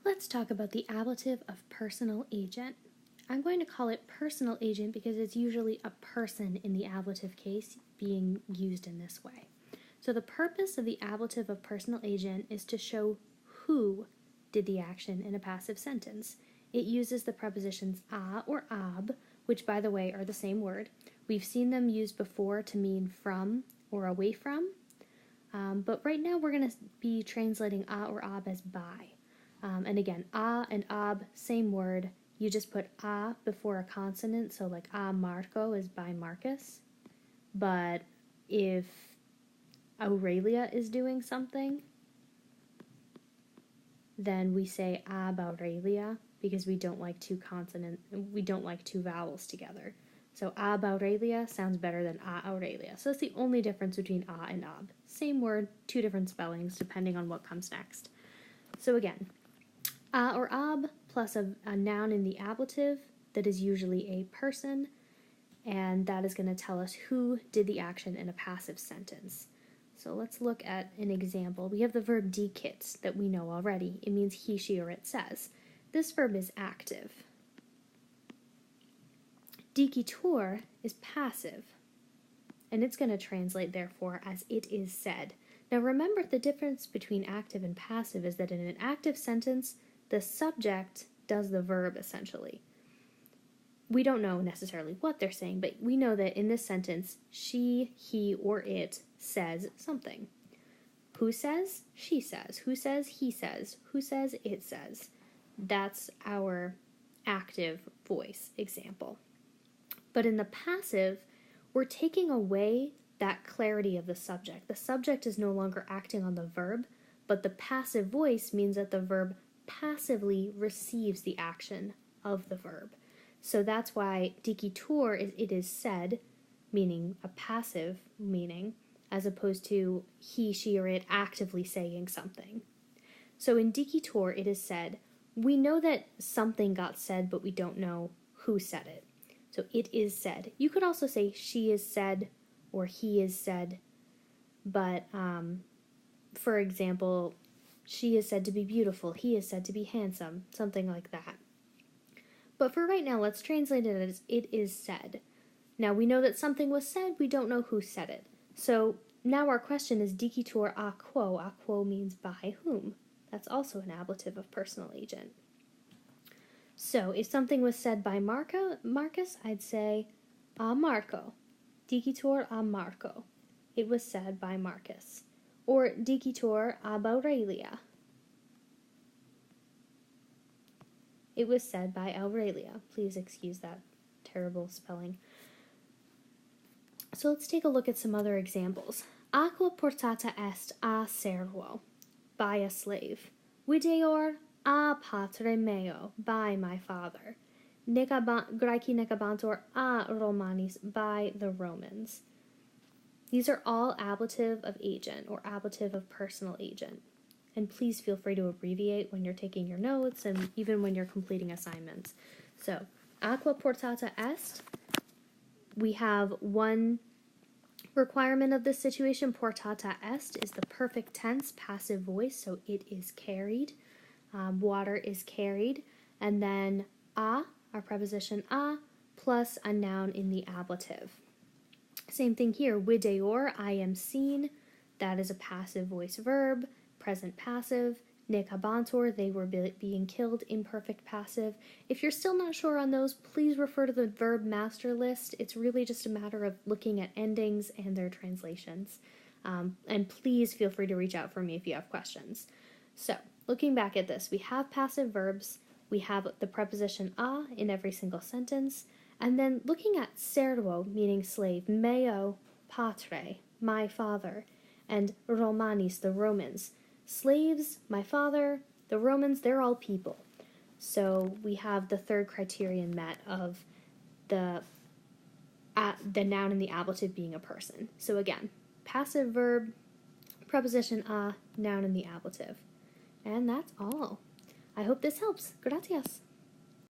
Let's talk about the ablative of personal agent. I'm going to call it personal agent because it's usually a person in the ablative case being used in this way. So the purpose of the ablative of personal agent is to show who did the action in a passive sentence. It uses the prepositions a or ab, which by the way are the same word. We've seen them used before to mean from or away from, but right now we're going to be translating a or ab as by. And again, a and ab, same word. You just put a before a consonant, so like a Marco is by Marcus. But if Aurelia is doing something, then we say ab Aurelia because we don't like two vowels together. So ab Aurelia sounds better than a Aurelia. So that's the only difference between a and ab. Same word, two different spellings depending on what comes next. So again, a or ab plus a noun in the ablative that is usually a person, and that is going to tell us who did the action in a passive sentence. So let's look at an example. We have the verb dicit that we know already. It means he, she, or it says. This verb is active. Dicitur is passive, and it's going to translate therefore as it is said. Now remember, the difference between active and passive is that in an active sentence, the subject does the verb essentially. We don't know necessarily what they're saying, but we know that in this sentence, she, he, or it says something. Who says? She says. Who says? He says. Who says? It says. That's our active voice example. But in the passive, we're taking away that clarity of the subject. The subject is no longer acting on the verb, but the passive voice means that the verb passively receives the action of the verb. So that's why dicitur is it is said, meaning a passive meaning, as opposed to he, she, or it actively saying something. So in dicitur, it is said, we know that something got said, but we don't know who said it. So it is said. You could also say she is said or he is said, but for example, she is said to be beautiful, he is said to be handsome, something like that. But for right now, let's translate it as it is said. Now we know that something was said, we don't know who said it. So now our question is dicitur a quo. A quo means by whom. That's also an ablative of personal agent. So if something was said by Marcus, I'd say a Marco. Dicitur a Marco. It was said by Marcus. Or dicitur ab Aurelia. It was said by Aurelia. Please excuse that terrible spelling. So let's take a look at some other examples. Aqua portata est a servo, by a slave. Videor a patre meo, by my father. Graeci necabantur a Romanis, by the Romans. These are all ablative of agent or ablative of personal agent. And please feel free to abbreviate when you're taking your notes and even when you're completing assignments. So, aqua portata est, we have one requirement of this situation. Portata est is the perfect tense passive voice, so it is carried. Water is carried. And then a, our preposition a, plus a noun in the ablative. Same thing here. Videor, I am seen. That is a passive voice verb. Present passive. Necabantur, they were being killed, imperfect passive. If you're still not sure on those, please refer to the verb master list. It's really just a matter of looking at endings and their translations. And please feel free to reach out for me if you have questions. So, looking back at this, we have passive verbs. We have the preposition a in every single sentence. And then looking at servo, meaning slave, meo patre, my father, and Romanis, the Romans. Slaves, my father, the Romans, they're all people. So we have the third criterion met of the noun in the ablative being a person. So again, passive verb, preposition a, noun in the ablative. And that's all. I hope this helps. Gracias.